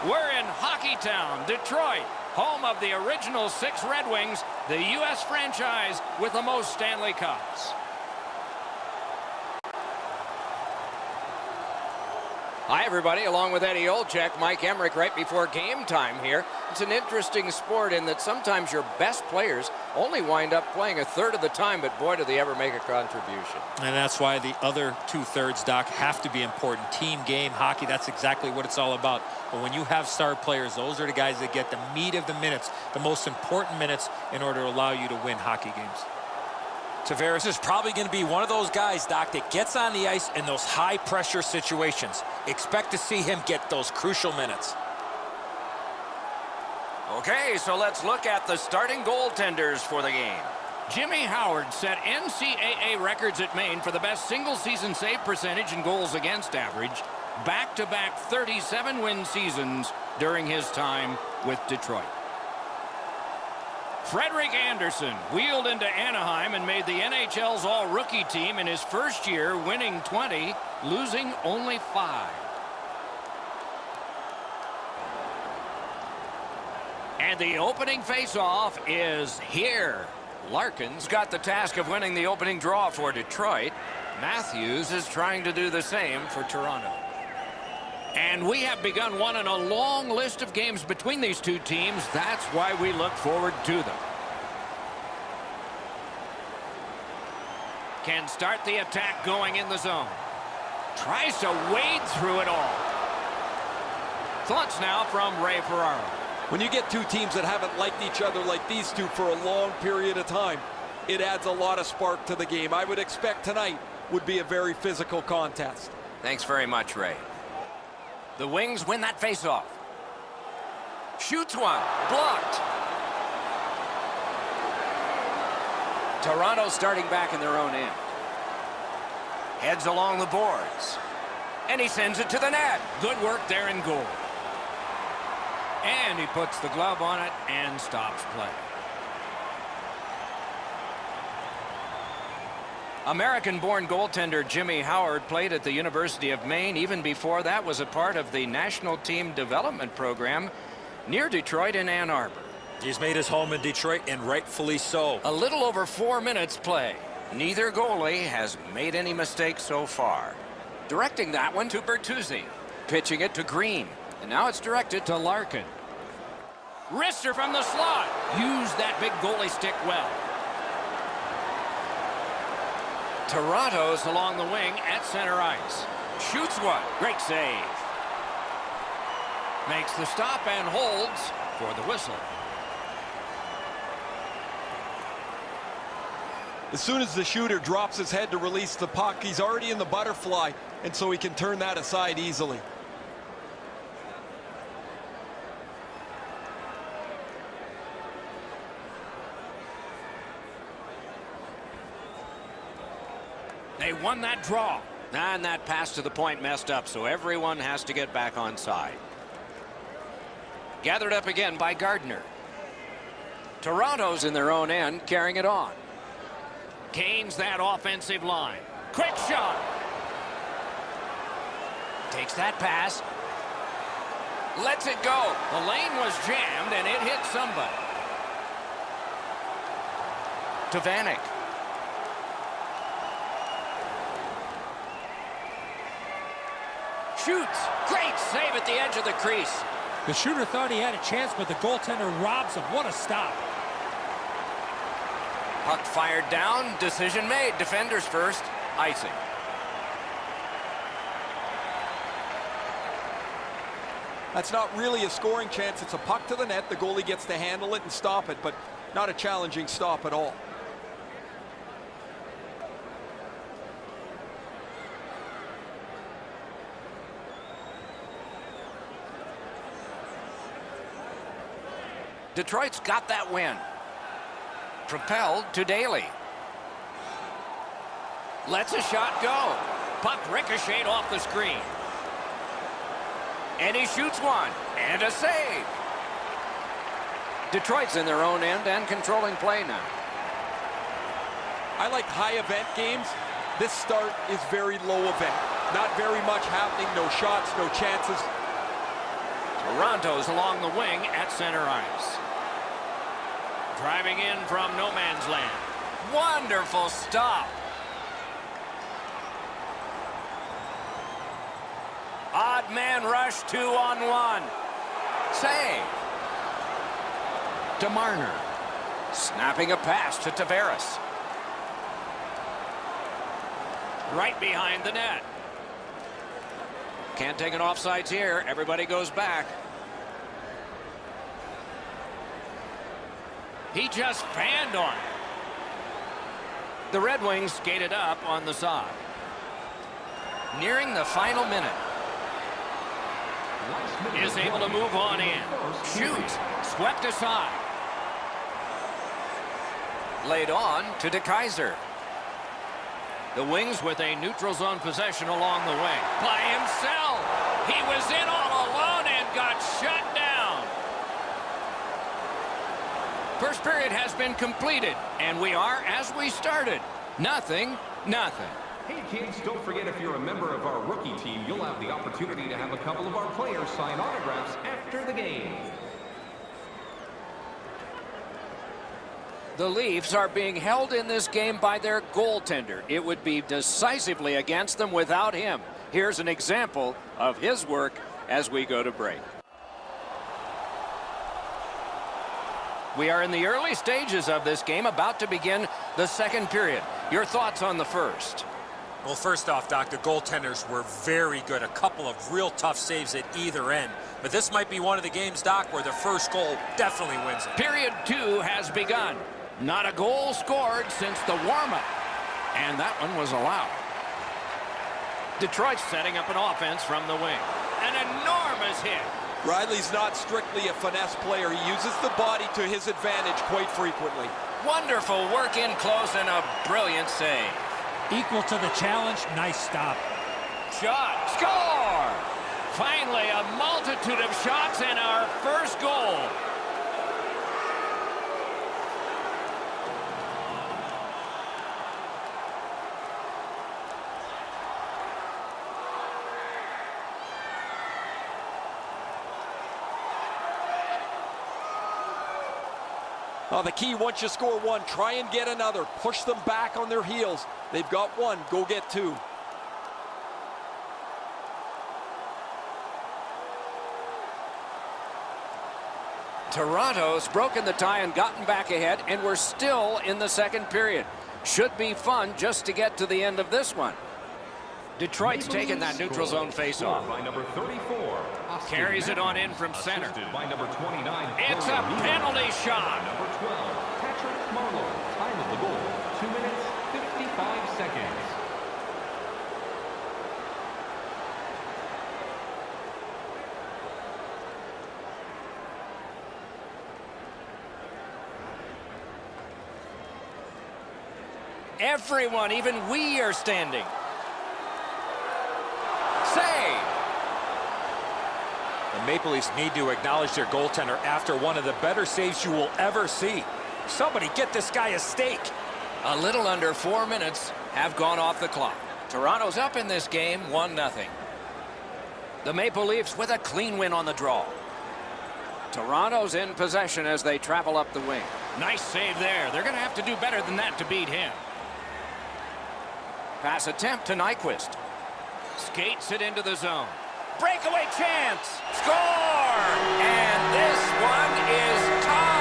We're in Hockey Town, Detroit, home of the original 6 Red Wings, the U.S. franchise with the most Stanley Cups. Hi, everybody. Along with Eddie Olczyk, Mike Emmerich right before game time here. It's an interesting sport in that sometimes your best players only wind up playing a third of the time, but boy, do they ever make a contribution. And that's why the other 2/3, Doc, have to be important. Team game, hockey, that's exactly what it's all about. But when you have star players, those are the guys that get the meat of the minutes, the most important minutes in order to allow you to win hockey games. Tavares is probably going to be one of those guys, Doc, that gets on the ice in those high-pressure situations. Expect to see him get those crucial minutes. Okay, so let's look at the starting goaltenders for the game. Jimmy Howard set NCAA records at Maine for the best single-season save percentage and goals against average, back-to-back 37-win seasons during his time with Detroit. Frederik Andersen wheeled into Anaheim and made the NHL's all-rookie team in his first year, winning 20, losing only 5. And the opening face-off is here. Larkin's got the task of winning the opening draw for Detroit. Matthews is trying to do the same for Toronto. And we have begun one in a long list of games between these two teams. That's why we look forward to them. Can start the attack going in the zone. Tries to wade through it all. Thoughts now from Ray Ferraro. When you get two teams that haven't liked each other like these two for a long period of time, it adds a lot of spark to the game. I would expect tonight would be a very physical contest. Thanks very much, Ray. The Wings win that faceoff. Shoots one. Blocked. Toronto starting back in their own end. Heads along the boards. And he sends it to the net. Good work there in goal. And he puts the glove on it and stops play. American-born goaltender Jimmy Howard played at the University of Maine. Even before that, was a part of the national team development program near Detroit in Ann Arbor. He's made his home in Detroit, and rightfully so. A little over 4 minutes play. Neither goalie has made any mistakes so far. Directing that one to Bertuzzi. Pitching it to Green. And now it's directed to Larkin. Wrister from the slot. Used that big goalie stick well. Toronto's along the wing at center ice. Shoots one. Great save. Makes the stop and holds for the whistle. As soon as the shooter drops his head to release the puck, he's already in the butterfly, and so he can turn that aside easily. They won that draw. And that pass to the point messed up, so everyone has to get back on side. Gathered up again by Gardner. Toronto's in their own end, carrying it on. Gains that offensive line. Quick shot. Takes that pass. Lets it go. The lane was jammed, and it hit somebody. To Vanek. Shoots. Great save at the edge of the crease. The shooter thought he had a chance, but the goaltender robs him. What a stop. Puck fired down. Decision made. Defenders first. Icing. That's not really a scoring chance. It's a puck to the net. The goalie gets to handle it and stop it, but not a challenging stop at all. Detroit's got that win. Propelled to Daly. Lets a shot go. Puck ricocheted off the screen. And he shoots one. And a save. Detroit's in their own end and controlling play now. I like high event games. This start is very low event. Not very much happening. No shots, no chances. Toronto's along the wing at center ice. Driving in from no man's land. Wonderful stop. Odd man rush, 2-on-1. Save. DeMarner. Snapping a pass to Tavares. Right behind the net. Can't take an offsides here. Everybody goes back. He just fanned on it. The Red Wings skated up on the side. Nearing the final minute. Is able to move on in. Shoots. Swept aside. Laid on to DeKaiser. The Wings with a neutral zone possession along the way. By himself. He was in all alone and got shut down. First period has been completed, and we are as we started. 0-0. Hey kids, don't forget if you're a member of our rookie team, you'll have the opportunity to have a couple of our players sign autographs after the game. The Leafs are being held in this game by their goaltender. It would be decisively against them without him. Here's an example of his work as we go to break. We are in the early stages of this game, about to begin the second period. Your thoughts on the first? Well, first off, Doc, the goaltenders were very good. A couple of real tough saves at either end. But this might be one of the games, Doc, where the first goal definitely wins it. Period 2 has begun. Not a goal scored since the warm-up. And that one was allowed. Detroit's setting up an offense from the wing. An enormous hit. Riley's not strictly a finesse player. He uses the body to his advantage quite frequently. Wonderful work in close and a brilliant save. Equal to the challenge. Nice stop. Shot. Score! Finally, a multitude of shots and our first goal. The key, once you score one, try and get another. Push them back on their heels. They've got one. Go get two. Toronto's broken the tie and gotten back ahead, and we're still in the second period. Should be fun just to get to the end of this one. Detroit's taking that neutral zone face-off. By number 34. Carries it on in from center. By number 29. It's a penalty shot. Number 12. Patrick Marlowe. Time of the goal. 2 minutes, 55 seconds. Everyone, even we, are standing. Save. The Maple Leafs need to acknowledge their goaltender after one of the better saves you will ever see. Somebody get this guy a steak. A little under 4 minutes have gone off the clock. Toronto's up in this game 1-0. The Maple Leafs with a clean win on the draw. Toronto's in possession as they travel up the wing. Nice save there. They're going to have to do better than that to beat him. Pass attempt to Nyquist. Skates it into the zone. Breakaway chance. Score! And this one is tied.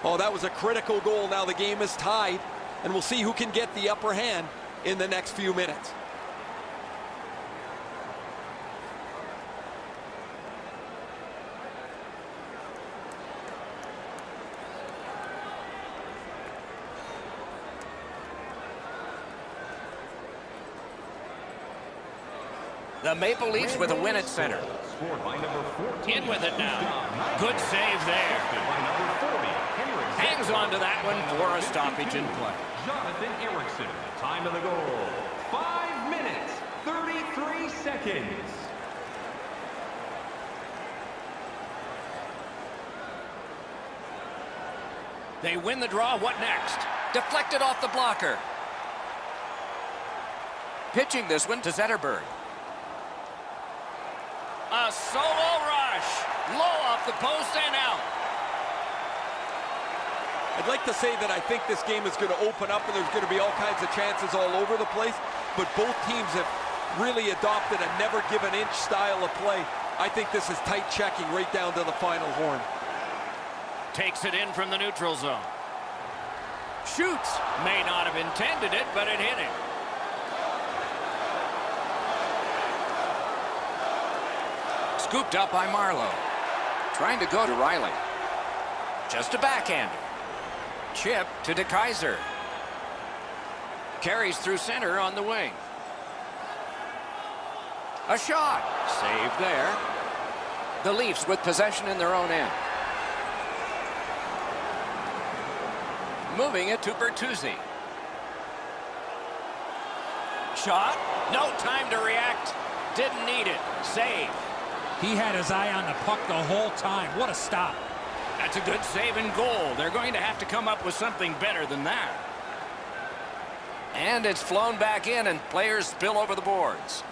Oh, that was a critical goal. Now the game is tied, and we'll see who can get the upper hand in the next few minutes. The Maple Leafs with a win at center. Scored by number 14. In with it now. Good save there. By number 40. Hangs on to that one for a stoppage in play. Jonathan Erickson. Time of the goal. 5 minutes, 33 seconds. They win the draw. What next? Deflected off the blocker. Pitching this one to Zetterberg. A solo rush. Low off the post and out. I'd like to say that I think this game is going to open up and there's going to be all kinds of chances all over the place, but both teams have really adopted a never give an inch style of play. I think this is tight checking right down to the final horn. Takes it in from the neutral zone. Shoots. May not have intended it, but it hit him. Scooped up by Marlowe. Trying to go to Riley. Just a backhander. Chip to DeKaiser. Carries through center on the wing. A shot. Saved there. The Leafs with possession in their own end. Moving it to Bertuzzi. Shot. No time to react. Didn't need it. Save. He had his eye on the puck the whole time. What a stop. That's a good save and goal. They're going to have to come up with something better than that. And it's flown back in and players spill over the boards.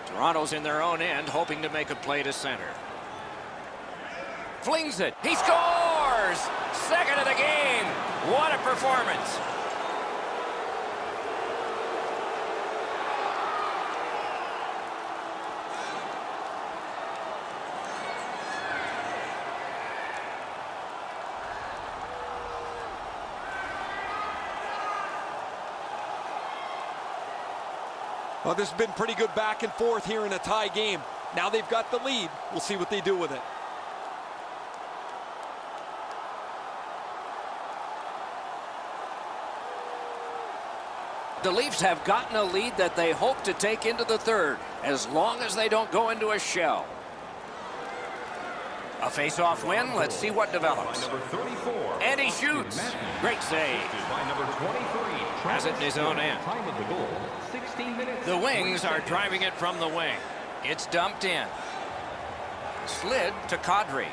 Toronto's in their own end, hoping to make a play to center. Flings it. He scores! Second of the game. What a performance. Well, this has been pretty good back and forth here in a tie game. Now they've got the lead. We'll see what they do with it. The Leafs have gotten a lead that they hope to take into the third, as long as they don't go into a shell. A face-off win. Let's see what develops. By number 34. And he shoots. Great save. By number 23. Has it in his own end. Time of the goal, 16 minutes. The Wings are driving it from the wing. It's dumped in. Slid to Kadri.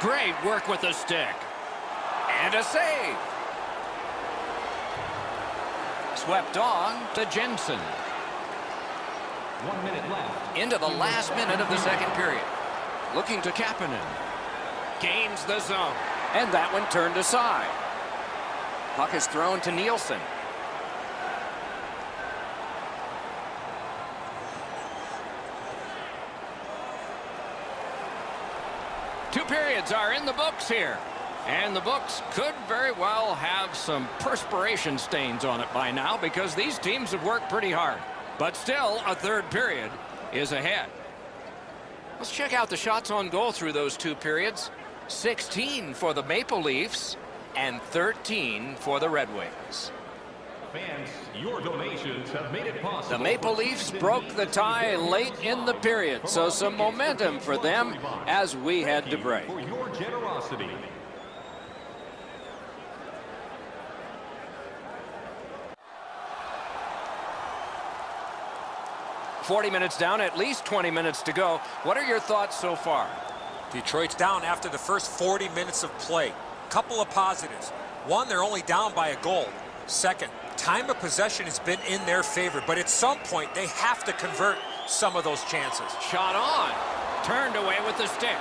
Great work with the stick. And a save. Swept on to Jensen. 1 minute left. Into the last minute of the second period. Looking to Kapanen. Gains the zone. And that one turned aside. Puck is thrown to Nielsen. Two periods are in the books here. And the books could very well have some perspiration stains on it by now because these teams have worked pretty hard. But still, a third period is ahead. Let's check out the shots on goal through those two periods. 16 for the Maple Leafs and 13 for the Red Wings. Fans, your donations have made it possible. The Maple Leafs broke the tie late in the period, so some momentum for them as we head to break. For your generosity. .40 minutes down, at least 20 minutes to go. What are your thoughts so far? Detroit's down after the first 40 minutes of play. Couple of positives. One, they're only down by a goal. Second, time of possession has been in their favor, but at some point they have to convert some of those chances. Shot on. Turned away with the stick.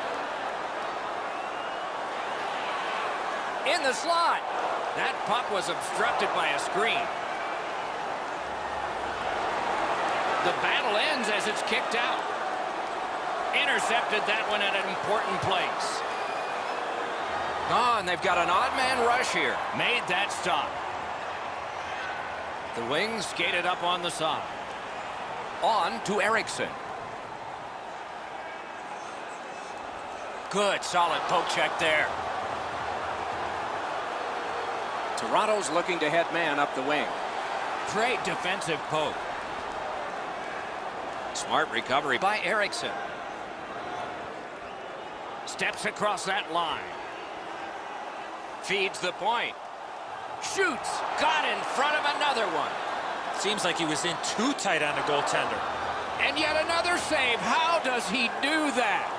In the slot. That puck was obstructed by a screen. The battle ends as it's kicked out. Intercepted that one at an important place. Oh, and they've got an odd man rush here. Made that stop. The Wings skated up on the side. On to Eriksson. Good, solid poke check there. Toronto's looking to head man up the wing. Great defensive poke. Smart recovery by Eriksson. Steps across that line. Feeds the point. Shoots. Got in front of another one. Seems like he was in too tight on the goaltender. And yet another save. How does he do that?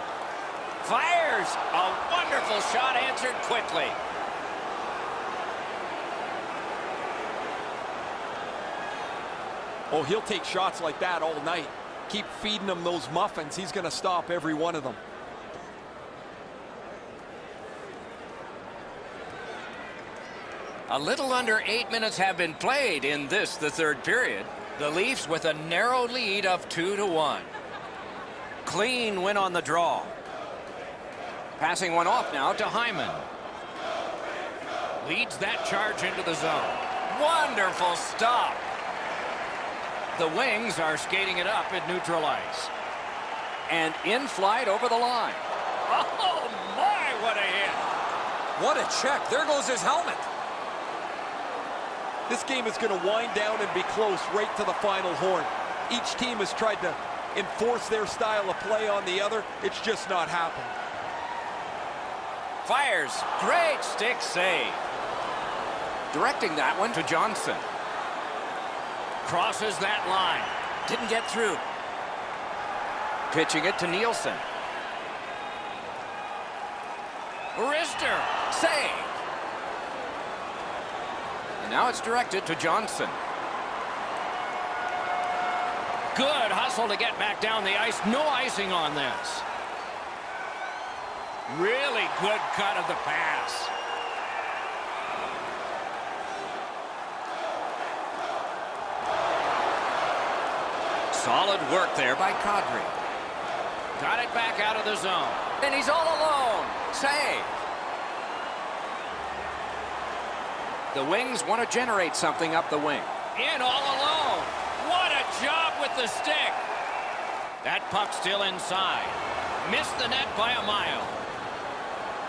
Fires. A wonderful shot answered quickly. Oh, he'll take shots like that all night. Keep feeding him those muffins. He's going to stop every one of them. A little under 8 minutes have been played in this, the third period. The Leafs with a narrow lead of 2-1. Clean win on the draw. Passing one off now to Hyman. Leads that charge into the zone. Wonderful stop. The Wings are skating it up at neutral ice. And in flight over the line. Oh, my, what a hit. What a check. There goes his helmet. This game is going to wind down and be close right to the final horn. Each team has tried to enforce their style of play on the other. It's just not happened. Fires. Great stick save. Directing that one to Johnson. Crosses that line. Didn't get through. Pitching it to Nielsen. Wrister. Save. And now it's directed to Johnson. Good hustle to get back down the ice. No icing on this. Really good cut of the pass. Solid work there by Kadri. Got it back out of the zone. And he's all alone. Save. The Wings want to generate something up the wing. In all alone. What a job with the stick. That puck still inside. Missed the net by a mile.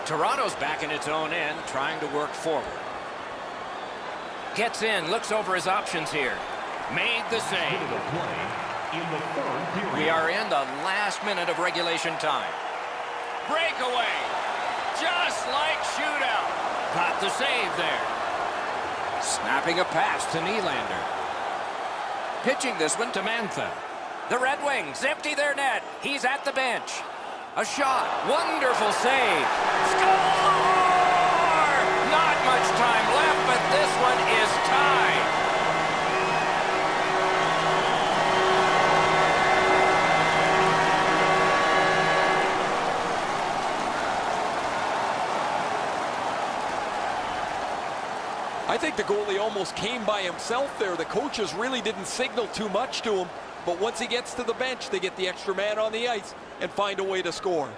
Toronto's back in its own end, trying to work forward. Gets in, looks over his options here. Made the save. We are in the last minute of regulation time. Breakaway. Just like shootout. Got the save there. Snapping a pass to Nylander. Pitching this one to Mantha. The Red Wings empty their net. He's at the bench. A shot. Wonderful save. Score! Not much time left, but this one is tied. I think the goalie almost came by himself there. The coaches really didn't signal too much to him. But once he gets to the bench, they get the extra man on the ice and find a way to score.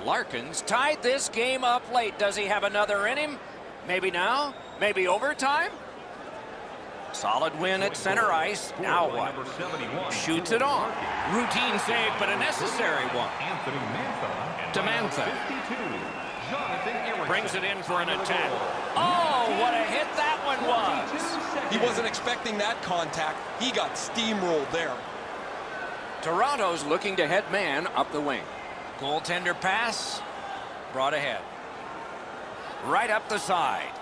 Larkins tied this game up late. Does he have another in him? Maybe now? Maybe overtime? Solid win at center ice. Now what? Shoots it on. Routine save, but a necessary one. To Mantha. Brings it in for an attack. Oh, what a hit that one was. He wasn't expecting that contact. He got steamrolled there. Toronto's looking to head man up the wing. Goaltender pass. Brought ahead. Right up the side.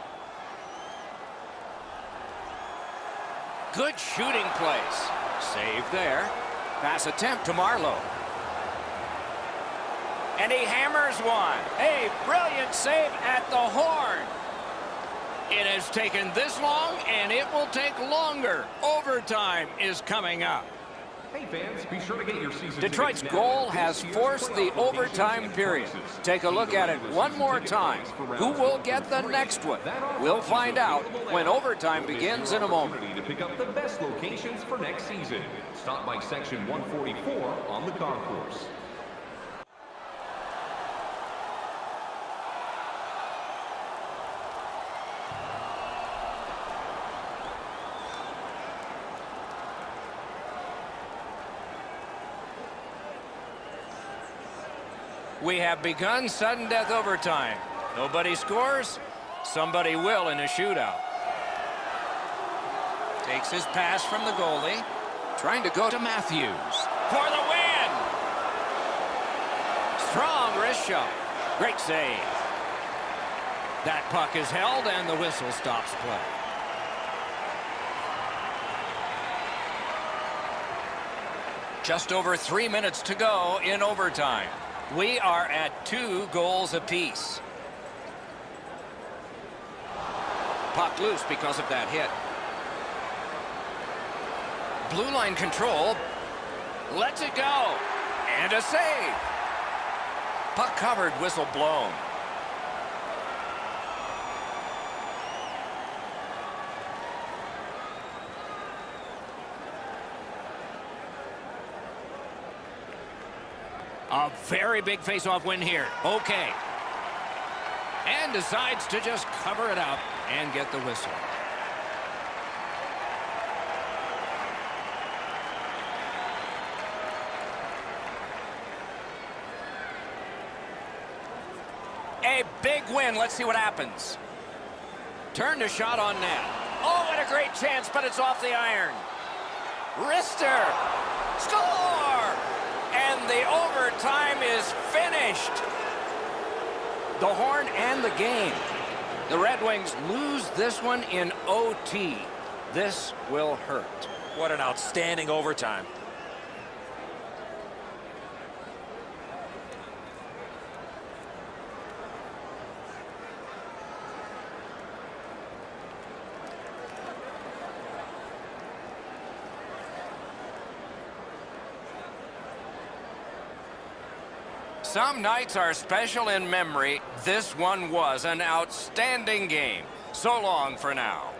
Good shooting place. Save there. Pass attempt to Marlowe. And he hammers one. A brilliant save at the horn. It has taken this long, and it will take longer. Overtime is coming up. Hey fans, be sure to get your season Detroit's tickets now. goal has forced the overtime period. Take a look at it one more time. Who will get the next one? We'll find out when overtime begins in a moment. To pick up the best locations for next season. Stop by section 144 on the concourse. We have begun sudden death overtime. Nobody scores, somebody will in a shootout. Takes his pass from the goalie, trying to go to Matthews for the win. Strong wrist shot. Great save. That puck is held, and the whistle stops play. Just over 3 minutes to go in overtime. We are at 2 goals apiece. Puck loose because of that hit. Blue line control. Lets it go. And a save. Puck covered, whistle blown. A very big face-off win here. Okay. And decides to just cover it up and get the whistle. A big win. Let's see what happens. Turned a shot on net. Oh, what a great chance, but it's off the iron. Wrister. Score! And the overtime is finished. The horn and the game. The Red Wings lose this one in OT. This will hurt. What an outstanding overtime. Some nights are special in memory. This one was an outstanding game. So long for now.